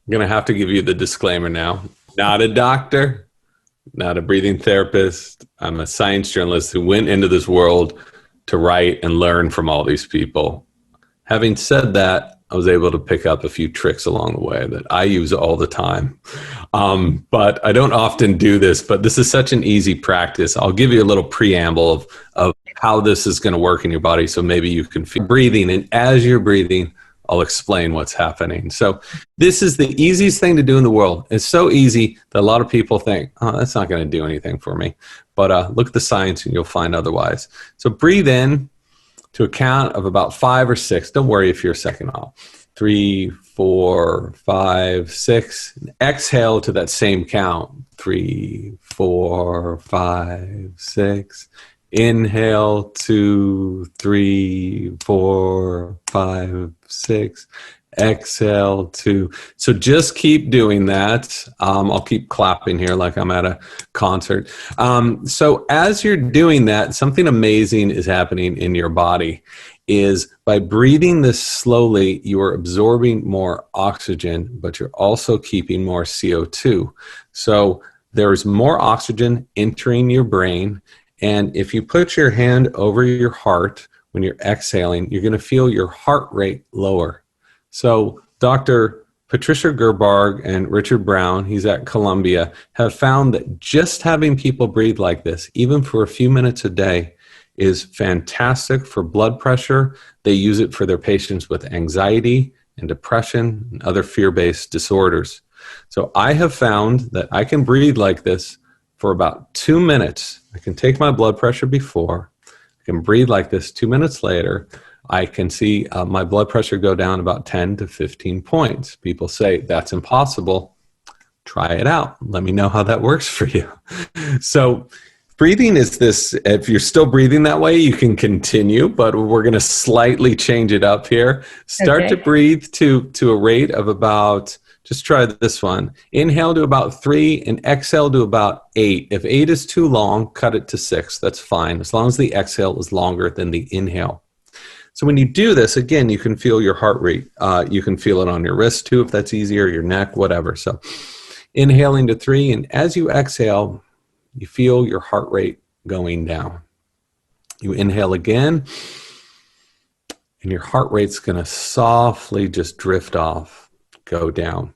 I'm going to have to give you the disclaimer now. Not a doctor, not a breathing therapist. I'm a science journalist who went into this world to write and learn from all these people. Having said that, I was able to pick up a few tricks along the way that I use all the time. But I don't often do this, but this is such an easy practice. I'll give you a little preamble of how this is going to work in your body so maybe you can feel breathing. And as you're breathing, I'll explain what's happening. So this is the easiest thing to do in the world. It's so easy that a lot of people think, oh, that's not going to do anything for me. But look at the science and you'll find otherwise. So breathe in to a count of about 5 or 6. Don't worry if you're a second off. 3, 4, 5, 6. Exhale to that same count. 3, 4, 5, 6. Inhale, 2, 3, 4, 5, 6. Exhale, 2. So just keep doing that. I'll keep clapping here like I'm at a concert. So as you're doing that, something amazing is happening in your body. Is by breathing this slowly, you are absorbing more oxygen, but you're also keeping more CO2. So there's more oxygen entering your brain. And if you put your hand over your heart when you're exhaling, you're going to feel your heart rate lower. So Dr. Patricia Gerbarg and Richard Brown, he's at Columbia, have found that just having people breathe like this, even for a few minutes a day, is fantastic for blood pressure. They use it for their patients with anxiety and depression and other fear-based disorders. So I have found that I can breathe like this for about 2 minutes. I can take my blood pressure before, I can breathe like this 2 minutes later. I can see my blood pressure go down about 10 to 15 points. People say, that's impossible. Try it out. Let me know how that works for you. So breathing is this, if you're still breathing that way, you can continue, but we're going to slightly change it up here. Start to breathe to a rate of about, just try this one. Inhale to about 3 and exhale to about 8. If 8 is too long, cut it to 6. That's fine, as long as the exhale is longer than the inhale. So when you do this, again, you can feel your heart rate. You can feel it on your wrist too, if that's easier, your neck, whatever. So inhaling to 3, and as you exhale, you feel your heart rate going down. You inhale again, and your heart rate's going to softly just drift off, go down.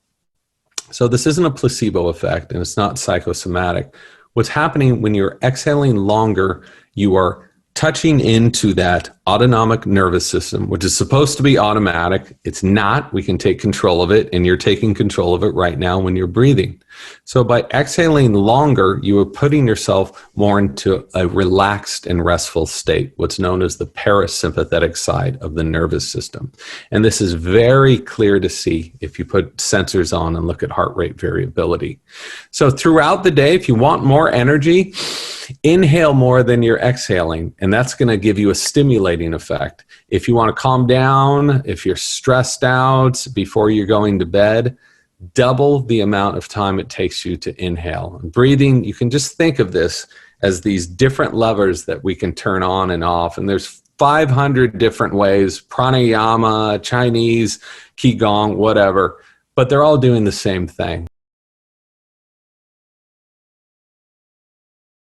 So this isn't a placebo effect, and it's not psychosomatic. What's happening when you're exhaling longer, you are touching into that autonomic nervous system, which is supposed to be automatic. It's not. We can take control of it, and you're taking control of it right now when you're breathing. So by exhaling longer, you are putting yourself more into a relaxed and restful state, what's known as the parasympathetic side of the nervous system. And this is very clear to see if you put sensors on and look at heart rate variability. So throughout the day, if you want more energy, inhale more than you're exhaling, and that's going to give you a stimulating effect. If you want to calm down, if you're stressed out before you're going to bed, double the amount of time it takes you to inhale. Breathing, you can just think of this as these different levers that we can turn on and off, and there's 500 different ways, pranayama, Chinese, qigong, whatever, but they're all doing the same thing.